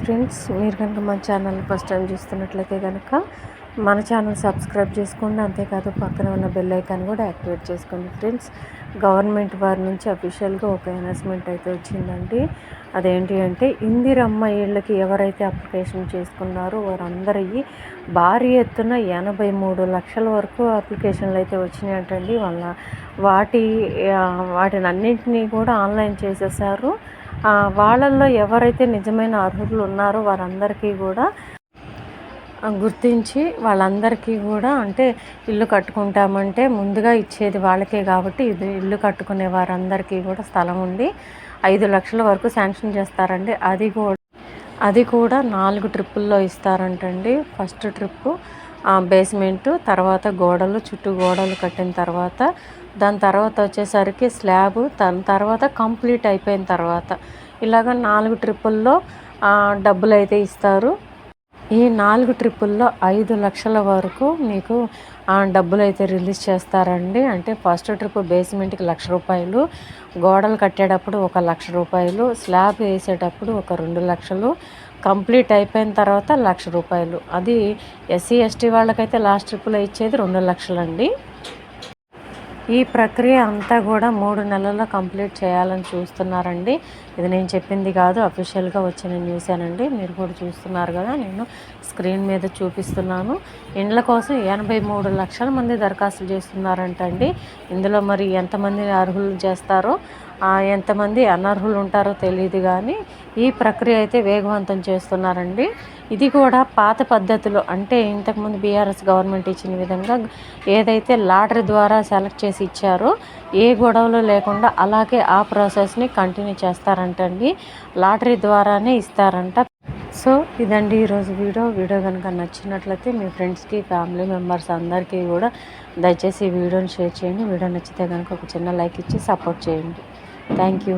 Friends, మీరు కనుక మన ఛానల్ ఫస్ట్ టైం చూస్తున్నట్లయితే కనుక మన ఛానల్ సబ్స్క్రైబ్ చేసుకోండి. అంతేకాదు పక్కన ఉన్న బెల్ ఐకాన్ కూడా యాక్టివేట్ చేసుకోండి. ఫ్రెండ్స్, గవర్నమెంట్ వారి నుంచి అఫీషియల్గా ఒక అనౌన్స్మెంట్ అయితే వచ్చిందండి. అదేంటి అంటే ఇందిరమ్మ ఇళ్ళకి ఎవరైతే అప్లికేషన్ చేసుకున్నారో వారందరికీ భారీ ఎత్తున 83 లక్షల వరకు అప్లికేషన్లు అయితే వచ్చినాయంటండి. వాటిని అన్నింటినీ కూడా ఆన్లైన్ చేసేసారు. వాళ్ళల్లో ఎవరైతే నిజమైన అర్హులు ఉన్నారో వారందరికీ కూడా గుర్తించి వాళ్ళందరికీ కూడా అంటే ఇల్లు కట్టుకుంటామంటే ముందుగా ఇచ్చేది వాళ్ళకే కాబట్టి ఇది ఇల్లు కట్టుకునే వారందరికీ కూడా స్థలం ఉండి 5 లక్షల వరకు శాంక్షన్ చేస్తారండి. అది కూడా 4 ట్రిప్పుల్లో ఇస్తారంటండి. ఫస్ట్ ట్రిప్పు బేస్మెంటు, తర్వాత గోడలు, చుట్టూ గోడలు కట్టిన తర్వాత దాని తర్వాత వచ్చేసరికి స్లాబు, దాని తర్వాత కంప్లీట్ అయిపోయిన తర్వాత ఇలాగ 4 ట్రిప్పుల్లో డబ్బులు అయితే ఇస్తారు. ఈ 4 ట్రిప్పుల్లో 5 లక్షల వరకు మీకు డబ్బులు అయితే రిలీజ్ చేస్తారండి. అంటే ఫస్ట్ ట్రిప్ బేస్మెంట్కి 1,00,000 రూపాయలు, గోడలు కట్టేటప్పుడు 1,00,000 రూపాయలు, స్లాబ్ వేసేటప్పుడు 2 లక్షలు, కంప్లీట్ అయిపోయిన తర్వాత 1,00,000 రూపాయలు. అది ఎస్సీ ఎస్టీ వాళ్ళకైతే లాస్ట్ ట్రిప్లో ఇచ్చేది 2 లక్షలండి. ఈ ప్రక్రియ అంతా కూడా 3 నెలల్లో కంప్లీట్ చేయాలని చూస్తున్నారండి. ఇది నేను చెప్పింది కాదు, అఫీషియల్గా వచ్చిన న్యూసేనండి. మీరు కూడా చూస్తున్నారు కదా, నేను స్క్రీన్ మీద చూపిస్తున్నాను. ఇండ్ల కోసం 83 లక్షల మంది దరఖాస్తులు చేస్తున్నారంటండి. ఇందులో మరి ఎంతమంది అర్హులు చేస్తారో ఎంతమంది అనర్హులు ఉంటారో తెలియదు, కానీ ఈ ప్రక్రియ అయితే వేగవంతం చేస్తున్నారండి. ఇది కూడా పాత పద్ధతిలో అంటే ఇంతకుముందు బీఆర్ఎస్ గవర్నమెంట్ ఇచ్చిన విధంగా ఏదైతే లాటరీ ద్వారా సెలెక్ట్ చేసి ఇచ్చారో ఏ గొడవలు లేకుండా అలాగే ఆ ప్రాసెస్ని కంటిన్యూ చేస్తారంటండి. లాటరీ ద్వారానే ఇస్తారంట. సో ఇదండి ఈరోజు వీడియో కనుక నచ్చినట్లయితే మీ ఫ్రెండ్స్కి, ఫ్యామిలీ మెంబర్స్ అందరికీ కూడా దయచేసి ఈ వీడియోని షేర్ చేయండి. వీడియో నచ్చితే కనుక ఒక చిన్న లైక్ ఇచ్చి సపోర్ట్ చేయండి. Thank you.